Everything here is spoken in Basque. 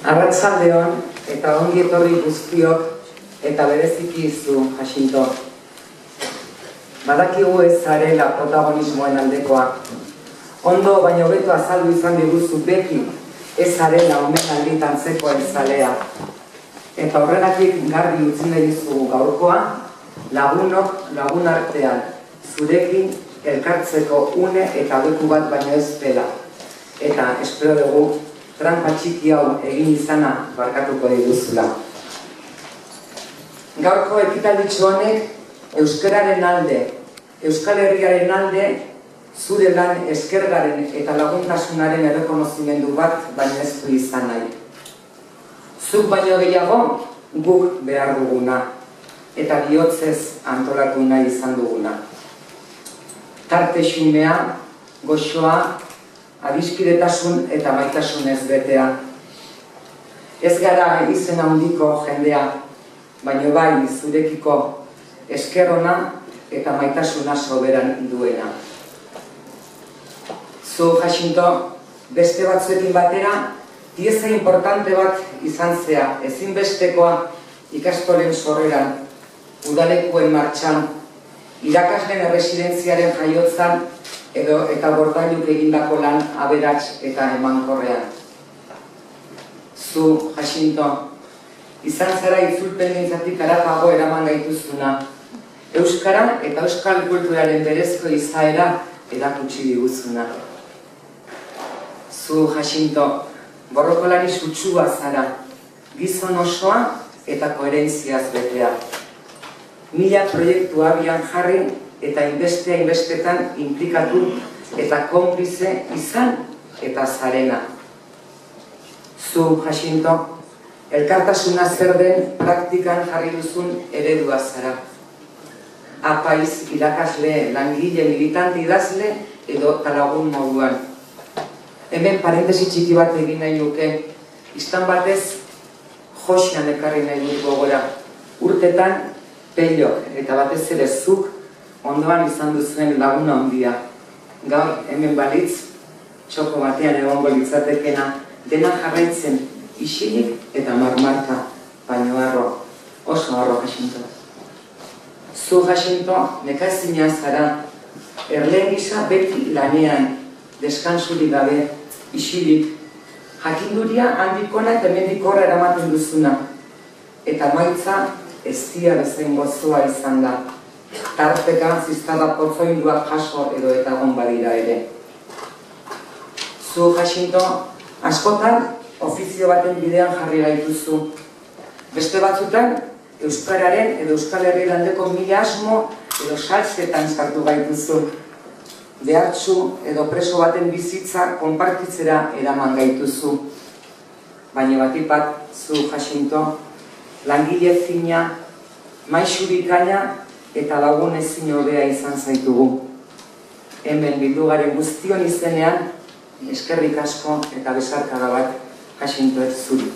Arratsaldeon eta ongi etorri guztiok eta bereziki zu, Jacinto. Badakigu ez zarela protagonismoen aldekoa. Ondo baino hobeto azaldu izan diguzu beti ez zarela omenaldi tantzekoen zalea. Eta horregatik garbi utzi nahi dizugu gaurkoa, lagunok lagun artean, zurekin elkartzeko une eta leku bat baino ez dela. Eta espero dugu trampa txiki hau egin izana barkatuko diguzula. Gaurko ekitalditxo honek euskararen alde, Euskal Herriaren alde, zure lan eskergaren eta laguntasunaren errekonozimendu bat baino ez du izan nahi. Zuk baino gehiago guk behar duguna eta bihotzez antolatu nahi izan duguna. Tarte xumea, goxoa, adiskidetasun eta maitasunez betea. Ez gara izen handiko jendea, baino bai zurekiko esker ona eta maitasuna soberan duena. Zu, Jacinto, beste batzuekin batera, pieza importante bat izan zea, ezinbestekoa ikastolen sorreran, udalekuen martxan, irakasleen erresidentziaren jaiotzan, eta bordailuk egindako lan aberats eta emankorrean. Zu, Jacinto, izan zara itzulpen gintzatik haratago eraman gaituzuna. Euskara eta euskal kulturaren berezko izaera erakutsi diguzuna. Zu, Jacinto, borrokolari sutsua zara, gizon osoa eta koherentziaz betea. 1000 proiektu abian jarri eta inbestetan implikatu eta konplize izan eta zarena. Zu, Jacinto, elkartasuna zer den praktikan jarri duzun eredua zara. Apaiz, irakasle, langile, militante, idazle edo talagun moduan. Hemen parentesi txiki bat egin nahi nuke. Istan batez, Josean ekarri nahi dut gogora. Urtetan, Pellok eta batez ere zuk ondoan izan duzuen laguna handia. Gaur hemen balitz, txoko batean egongo litzatekena, dena jarraitzen isilik eta marmarka, baino harro, oso harro Jacinto. Zu Jacinto, nekazina zara, erleen gisa beti lanean, deskansurik gabe, isilik, jakinduria handikona eta mendikorra eramaten duzuna. Eta maitza ez dia bezain gozoa izan da. Tarteka ziztada potzoinduak jaso edo eta egon badira ere. Zu Jacinto, askotan ofizio baten bidean jarri gaituzu. Beste batzutan, euskararen edo Euskal Herri landeko mila asmo edo saltzetan sartu gaituzu. Behartsu edo preso baten bizitza konpartitzera eraman gaituzu. Baina batipat, zu Jacinto, langile fina, maixu bikaina eta lagun ezin hobea izan zaitugu. Hemen bildu garen guztion izenean, eskerrik asko eta besarkada bat Jacinto ez zuri.